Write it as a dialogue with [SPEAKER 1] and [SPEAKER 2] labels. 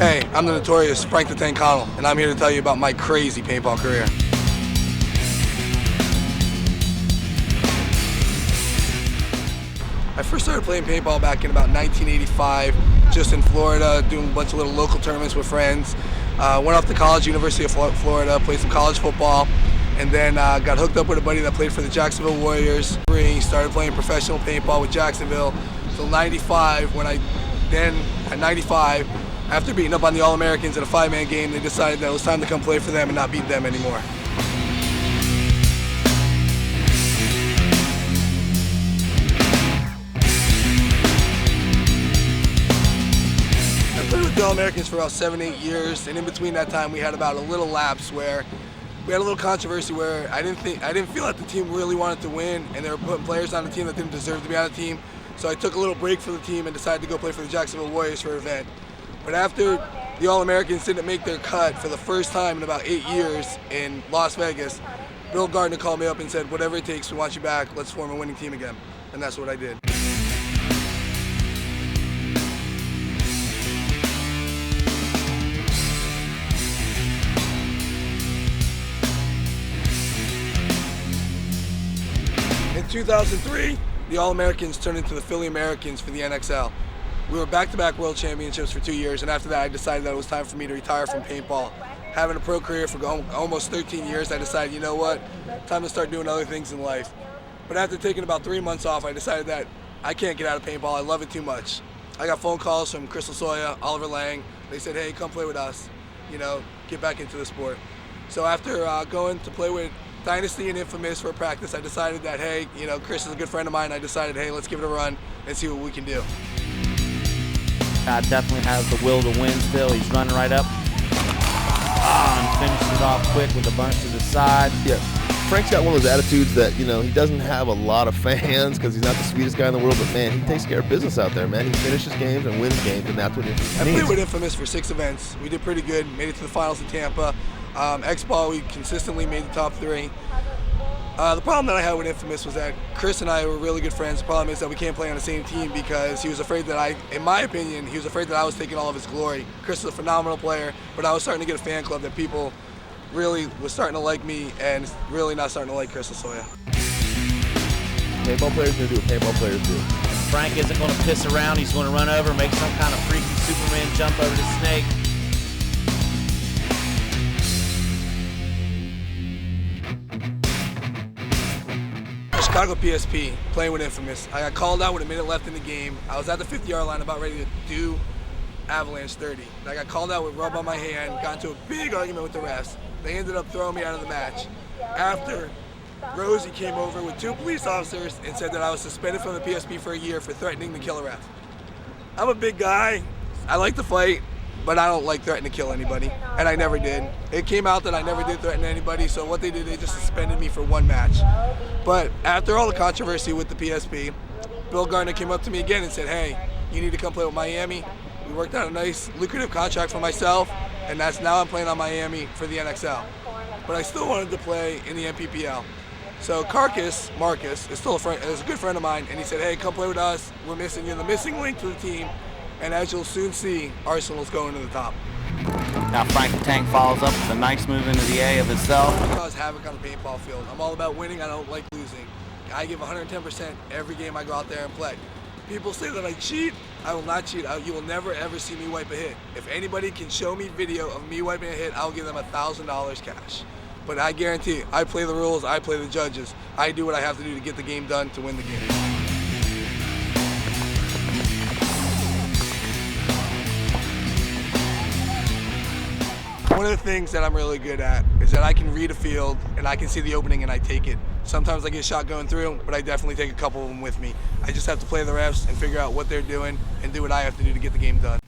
[SPEAKER 1] Hey, I'm the notorious Frank the Tank Connell, and I'm here to tell you about my crazy paintball career. I first started playing paintball back in about 1985, just in Florida, doing a bunch of little local tournaments with friends. Went off to college, University of Florida, played some college football, and then got hooked up with a buddy that played for the Jacksonville Warriors. Started playing professional paintball with Jacksonville till 95, when at 95, after beating up on the All-Americans in a 5-man game, they decided that it was time to come play for them and not beat them anymore. I played with the All-Americans for about 7-8 years, and in between that time we had about a little lapse where we had a little controversy where I didn't feel that the team really wanted to win, and they were putting players on the team that didn't deserve to be on the team. So I took a little break for the team and decided to go play for the Jacksonville Warriors for an event. But after the All-Americans didn't make their cut for the first time in about 8 years in Las Vegas, Bill Gardner called me up and said, whatever it takes, we want you back, let's form a winning team again. And that's what I did. In 2003, the All-Americans turned into the Philly Americans for the NXL. We were back-to-back world championships for 2 years, and after that I decided that it was time for me to retire from paintball. Having a pro career for almost 13 years, I decided, you know what, time to start doing other things in life. But after taking about 3 months off, I decided that I can't get out of paintball, I love it too much. I got phone calls from Crystal Soya, Oliver Lang. They said, hey, come play with us, get back into the sport. So after going to play with Dynasty and Infamous for practice, I decided that, hey, Chris is a good friend of mine. I decided, hey, let's give it a run and see what we can do.
[SPEAKER 2] Definitely has the will to win still. He's running right up. And finishes it off quick with a bunch to the side.
[SPEAKER 3] Yeah, Frank's got one of those attitudes that, he doesn't have a lot of fans because he's not the sweetest guy in the world, but man, he takes care of business out there, man. He finishes games and wins games, and that's what Infamous
[SPEAKER 1] I
[SPEAKER 3] needs.
[SPEAKER 1] played with Infamous for 6 events. We did pretty good, made it to the finals in Tampa. X-Ball, we consistently made the top 3. The problem that I had with Infamous was that Chris and I were really good friends. The problem is that we can't play on the same team because he was afraid that in my opinion, he was afraid that I was taking all of his glory. Chris is a phenomenal player, but I was starting to get a fan club that people really was starting to like me and really not starting to like Chris Soya.
[SPEAKER 3] Paintball players do what paintball players do.
[SPEAKER 2] Frank isn't going to piss around. He's going to run over, make some kind of freaky Superman jump over the snake.
[SPEAKER 1] Chicago PSP, playing with Infamous. I got called out with a minute left in the game. I was at the 50-yard line about ready to do Avalanche 30. And I got called out with rub on my hand, got into a big argument with the refs. They ended up throwing me out of the match. After, Rosie came over with 2 police officers and said that I was suspended from the PSP for a year for threatening to kill a ref. I'm a big guy. I like to fight, but I don't like threatening to kill anybody, and I never did. It came out that I never did threaten anybody, so what they did, they just suspended me for 1 match. But after all the controversy with the PSP, Bill Gardner came up to me again and said, hey, you need to come play with Miami. We worked out a nice, lucrative contract for myself, and now I'm playing on Miami for the NXL. But I still wanted to play in the MPPL. So Marcus, is still is a good friend of mine, and he said, hey, come play with us. We're missing you, the missing link to the team. And as you'll soon see, Arsenal's going to the top.
[SPEAKER 2] Now Frank the Tank follows up with a nice move into the A of itself.
[SPEAKER 1] I cause havoc on the paintball field. I'm all about winning, I don't like losing. I give 110% every game I go out there and play. People say that I cheat, I will not cheat. You will never ever see me wipe a hit. If anybody can show me video of me wiping a hit, I'll give them $1,000 cash. But I guarantee you, I play the rules, I play the judges. I do what I have to do to get the game done to win the game. One of the things that I'm really good at is that I can read a field and I can see the opening and I take it. Sometimes I get shot going through, but I definitely take a couple of them with me. I just have to play the refs and figure out what they're doing and do what I have to do to get the game done.